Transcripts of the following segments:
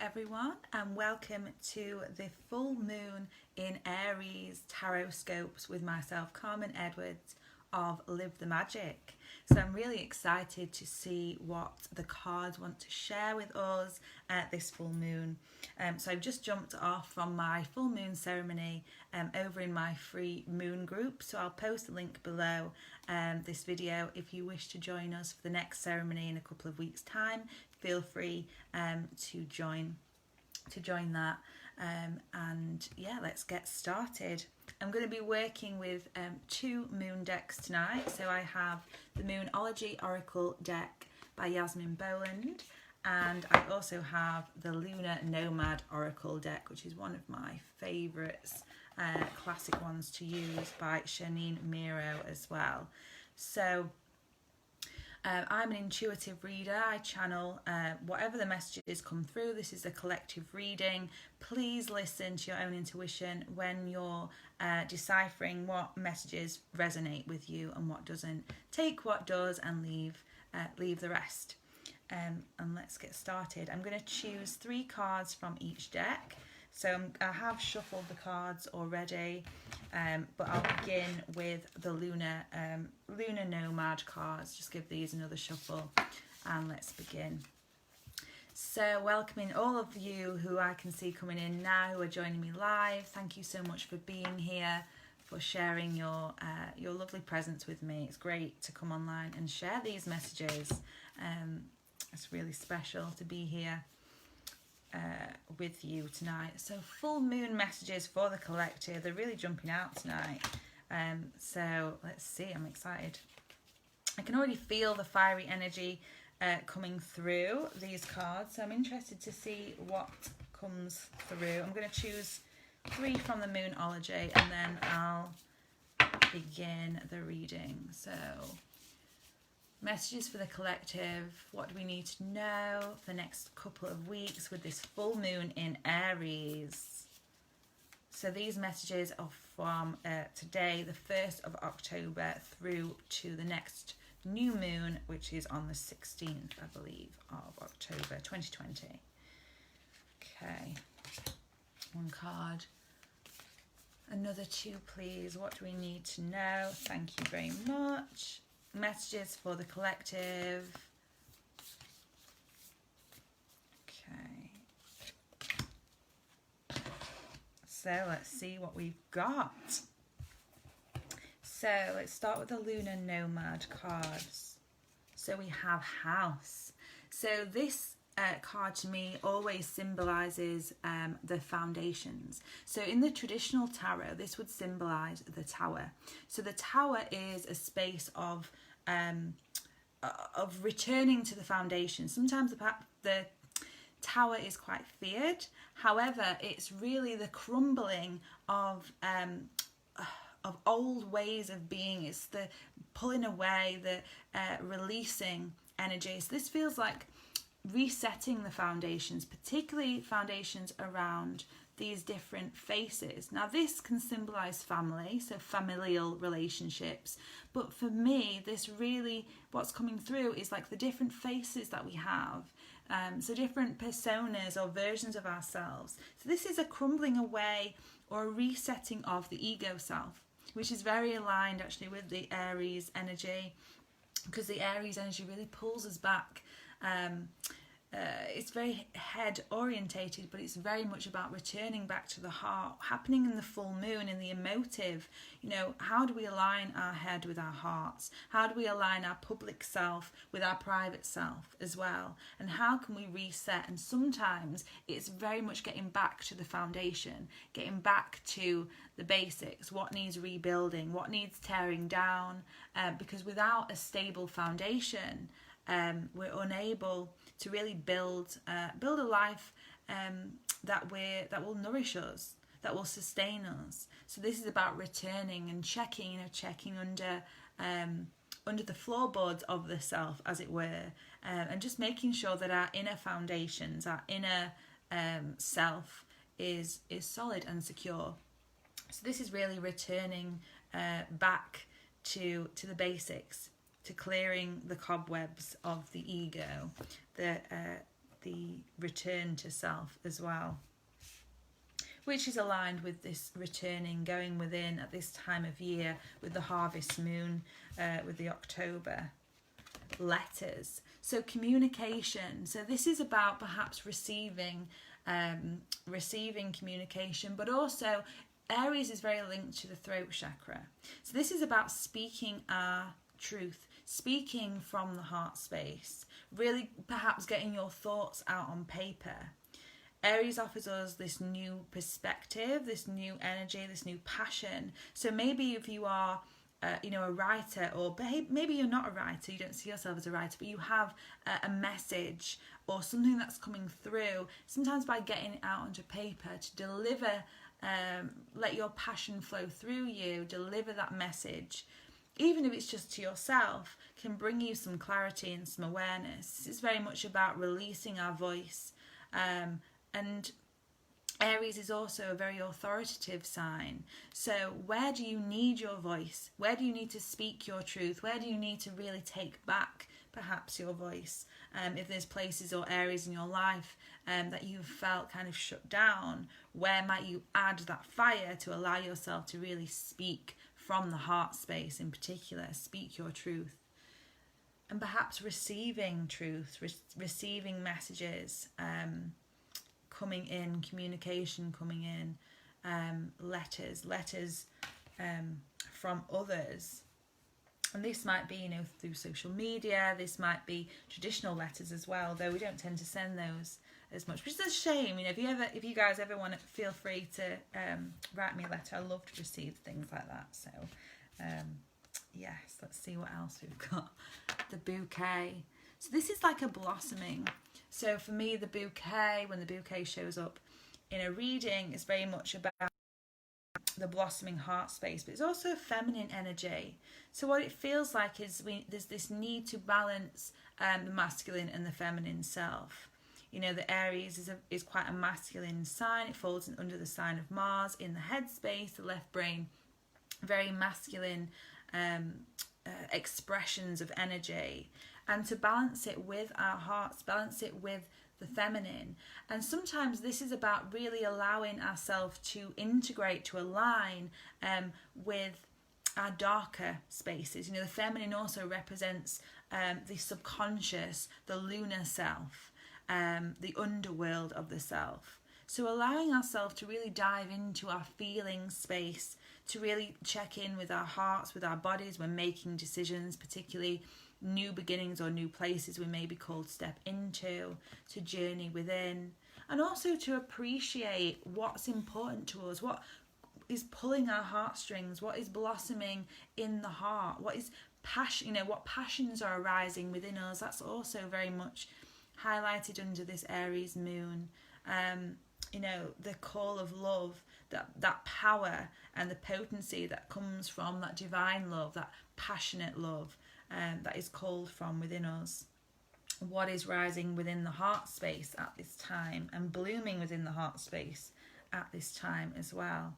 everyone, and welcome to the full moon in Aries tarot scopes with myself, Carmen Edwards of Live the Magic. So I'm really excited to see what the cards want to share with us at this full moon. So I've just jumped off from my full moon ceremony over in my free moon group. So I'll post a link below this video if you wish to join us for the next ceremony in a couple of weeks' time. Feel free to join that. And yeah, let's get started. I'm going to be working with two moon decks tonight. So I have the Moonology Oracle deck by Yasmin Boland, and I also have the Lunar Nomad Oracle deck, which is one of my favourites, classic ones to use, by Shanine Miro as well. So I'm an intuitive reader. I channel whatever the messages come through. This is a collective reading. Please listen to your own intuition when you're deciphering what messages resonate with you and what doesn't. Take what does and leave the rest. And let's get started. I'm going to choose 3 cards from each deck. So I have shuffled the cards already, but I'll begin with the Lunar Nomad cards. Just give these another shuffle and let's begin. So welcoming all of you who I can see coming in now, who are joining me live. Thank you so much for being here, for sharing your lovely presence with me. It's great to come online and share these messages. It's really special to be here with you tonight. So full moon messages for the collective. They're really jumping out tonight. So let's see. I'm excited. I can already feel the fiery energy coming through these cards. So I'm interested to see what comes through. I'm going to choose 3 from the Moonology and then I'll begin the reading. So messages for the collective. What do we need to know for the next couple of weeks with this full moon in Aries? So these messages are from today, the 1st of October, through to the next new moon, which is on the 16th, I believe, of October 2020. Okay, 1 card. Another 2, please. What do we need to know? Thank you very much. Messages for the collective. Okay. So let's see what we've got. So let's start with the Lunar Nomad cards. So we have House. So this card to me always symbolises the foundations. So in the traditional tarot, this would symbolise the Tower. So the Tower is a space of returning to the foundation. Sometimes the Tower is quite feared. However, it's really the crumbling of old ways of being. It's the pulling away, the releasing energy. So this feels like resetting the foundations, particularly foundations around these different faces. Now this can symbolize family, so familial relationships, but for me this really, what's coming through is like the different faces that we have, so different personas or versions of ourselves. So this is a crumbling away or a resetting of the ego self, which is very aligned actually with the Aries energy, because the Aries energy really pulls us back. It's very head orientated, but it's very much about returning back to the heart, happening in the full moon, in the emotive. You know, how do we align our head with our hearts? How do we align our public self with our private self as well? And how can we reset? And sometimes it's very much getting back to the foundation, getting back to the basics, what needs rebuilding, what needs tearing down, because without a stable foundation, we're unable to really build a life that will nourish us, that will sustain us. So this is about returning and checking under the floorboards of the self, as it were, and just making sure that our inner foundations, our inner self is solid and secure. So this is really returning back to the basics, to clearing the cobwebs of the ego, the return to self as well, which is aligned with this returning, going within at this time of year with the harvest moon, with the October letters. So communication. So this is about perhaps receiving communication, but also Aries is very linked to the throat chakra. So this is about speaking our truth, speaking from the heart space, really perhaps getting your thoughts out on paper. Aries offers us this new perspective, this new energy, this new passion. So maybe if you are a writer, or maybe you're not a writer, you don't see yourself as a writer, but you have a message or something that's coming through, sometimes by getting it out onto paper to deliver, let your passion flow through you, deliver that message, even if it's just to yourself, can bring you some clarity and some awareness. This is very much about releasing our voice, and Aries is also a very authoritative sign. So where do you need your voice? Where do you need to speak your truth? Where do you need to really take back perhaps your voice? If there's places or areas in your life that you've felt kind of shut down, where might you add that fire to allow yourself to really speak from the heart space in particular, speak your truth? And perhaps receiving truth, receiving messages, coming in, communication coming in, letters from others. And this might be, through social media, this might be traditional letters as well, though we don't tend to send those as much, which is a shame. If you guys ever want to, feel free to write me a letter. I love to receive things like that. So yes, let's see what else we've got. The bouquet. So this is like a blossoming. So for me, the bouquet, when the bouquet shows up in a reading, is very much about the blossoming heart space, but it's also a feminine energy. So what it feels like is there's this need to balance the masculine and the feminine self. The Aries is quite a masculine sign. It falls under the sign of Mars in the head space, the left brain, very masculine expressions of energy. And to balance it with our hearts, balance it with the feminine. And sometimes this is about really allowing ourselves to integrate, to align with our darker spaces. The feminine also represents the subconscious, the lunar self, the underworld of the self. So allowing ourselves to really dive into our feeling space, to really check in with our hearts, with our bodies when making decisions, particularly new beginnings or new places we may be called step into, to journey within, and also to appreciate what's important to us, what is pulling our heartstrings, what is blossoming in the heart, what is passion, what passions are arising within us. That's also very much highlighted under this Aries moon. The call of love, that power and the potency that comes from that divine love, that passionate love that is called from within us. What is rising within the heart space at this time and blooming within the heart space at this time as well.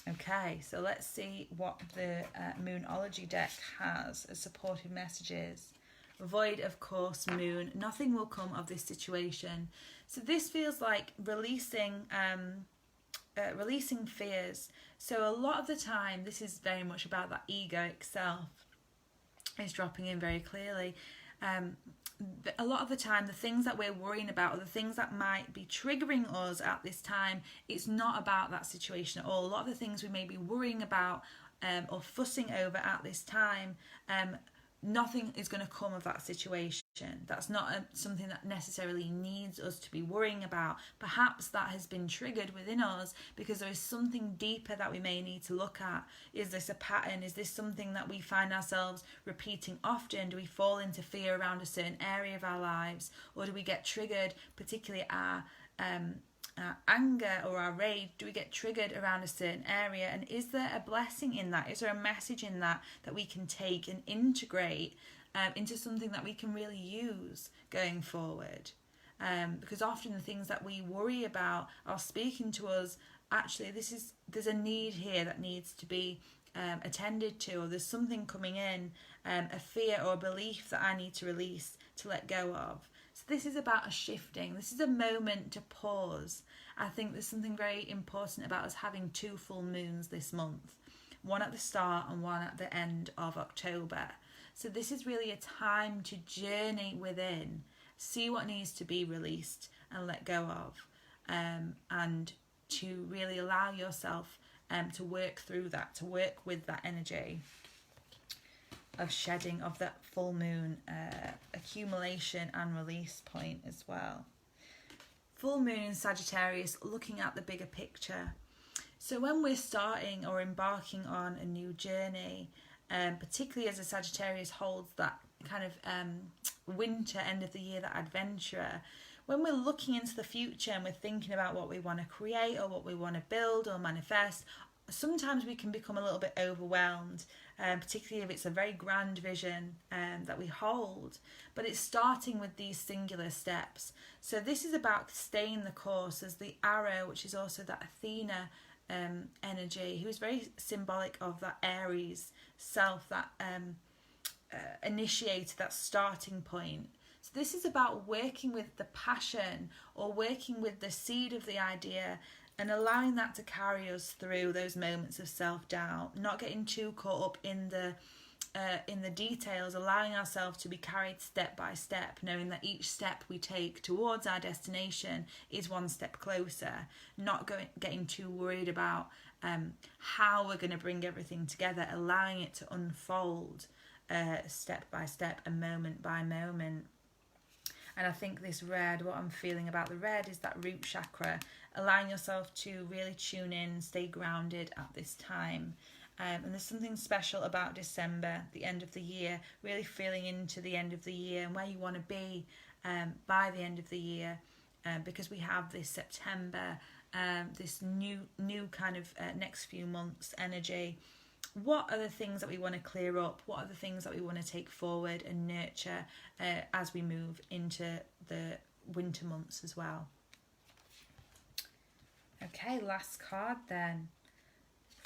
Okay, so let's see what the Moonology deck has as supportive messages. Void, of course, moon. Nothing will come of this situation. So this feels like releasing fears. So a lot of the time, this is very much about that egoic self is dropping in very clearly. A lot of the time, the things that we're worrying about, or the things that might be triggering us at this time, it's not about that situation at all. A lot of the things we may be worrying about or fussing over at this time, nothing is going to come of that situation. That's not something that necessarily needs us to be worrying about. Perhaps that has been triggered within us because there is something deeper that we may need to look at. Is this a pattern? Is this something that we find ourselves repeating often? Do we fall into fear around a certain area of our lives? Or do we get triggered, particularly our anger or our rage? Do we get triggered around a certain area? And is there a blessing in that? Is there a message in that we can take and integrate into something that we can really use going forward? Because often the things that we worry about are speaking to us. Actually, there's a need here that needs to be attended to, or there's something coming in, a fear or a belief that I need to release, to let go of. So this is about a shifting. This is a moment to pause. I think there's something very important about us having 2 full moons this month, one at the start and one at the end of October. So this is really a time to journey within, see what needs to be released and let go of, and to really allow yourself to work through that, to work with that energy of shedding of that full moon, accumulation and release point as well. Full moon in Sagittarius, looking at the bigger picture. So when we're starting or embarking on a new journey, particularly as a Sagittarius holds that kind of winter, end of the year, that adventurer, when we're looking into the future and we're thinking about what we want to create or what we want to build or manifest, sometimes we can become a little bit overwhelmed, particularly if it's a very grand vision that we hold. But it's starting with these singular steps. So this is about staying the course as the arrow, which is also that Athena energy, who is very symbolic of that Aries self, that initiator, that starting point. So this is about working with the passion or working with the seed of the idea and allowing that to carry us through those moments of self-doubt, not getting too caught up in the details, allowing ourselves to be carried step by step, knowing that each step we take towards our destination is one step closer, not getting too worried about how we're going to bring everything together, allowing it to unfold step by step and moment by moment. And I think this red, what I'm feeling about the red is that root chakra, allowing yourself to really tune in, stay grounded at this time. And there's something special about December, the end of the year, really feeling into the end of the year and where you want to be by the end of the year, because we have this September, this new kind of next few months energy. What are the things that we want to clear up? What are the things that we want to take forward and nurture as we move into the winter months as well? Okay, last card then.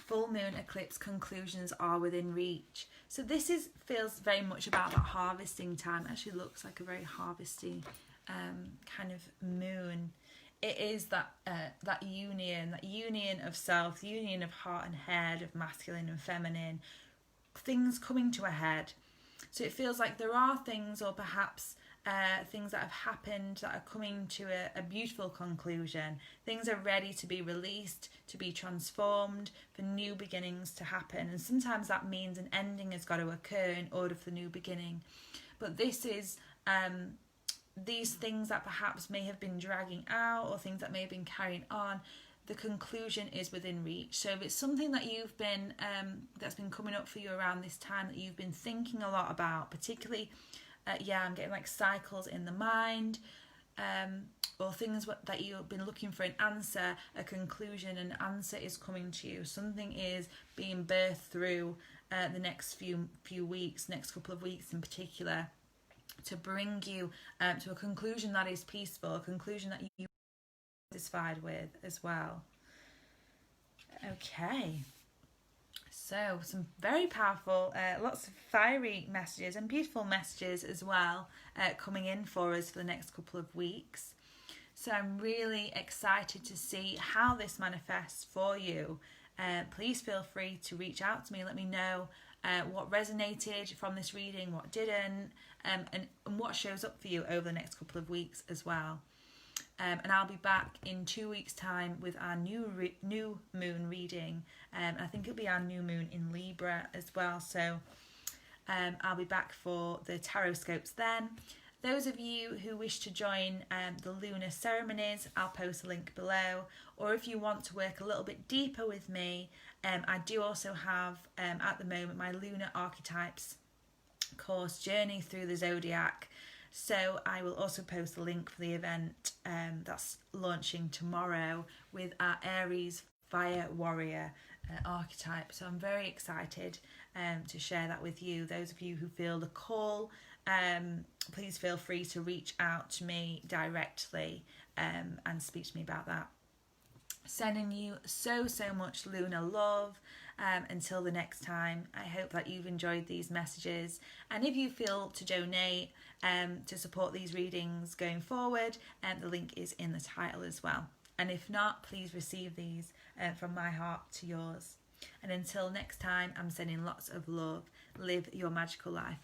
Full moon eclipse, conclusions are within reach. So this feels very much about that harvesting time. It actually looks like a very harvesty kind of moon. It is that union of self, the union of heart and head, of masculine and feminine, things coming to a head. So it feels like there are things, or perhaps things that have happened that are coming to a beautiful conclusion. Things are ready to be released, to be transformed, for new beginnings to happen. And sometimes that means an ending has got to occur in order for the new beginning. But this is these things that perhaps may have been dragging out, or things that may have been carrying on, the conclusion is within reach. So if it's something that you've been that's been coming up for you around this time, that you've been thinking a lot about, particularly I'm getting like cycles in the mind, or things that you've been looking for an answer, a conclusion, an answer is coming to you. Something is being birthed through the next few weeks, next couple of weeks in particular, to bring you to a conclusion that is peaceful, a conclusion that you are satisfied with as well. Okay, so some very powerful, lots of fiery messages and beautiful messages as well coming in for us for the next couple of weeks. So I'm really excited to see how this manifests for you. Please feel free to reach out to me, let me know what resonated from this reading, what didn't, and what shows up for you over the next couple of weeks as well. And I'll be back in 2 weeks' time with our new moon reading. I think it'll be our new moon in Libra as well. So I'll be back for the tarot scopes then. Those of you who wish to join the lunar ceremonies, I'll post a link below. Or if you want to work a little bit deeper with me, I do also have at the moment my lunar archetypes course, Journey Through the Zodiac. So I will also post a link for the event that's launching tomorrow with our Aries Fire Warrior archetype. So I'm very excited to share that with you. Those of you who feel the call, please feel free to reach out to me directly and speak to me about that. Sending you so much lunar love. Until the next time, I hope that you've enjoyed these messages, and if you feel to donate, to support these readings going forward, the link is in the title as well. And if not, please receive these from my heart to yours. And until next time, I'm sending lots of love. Live your magical life.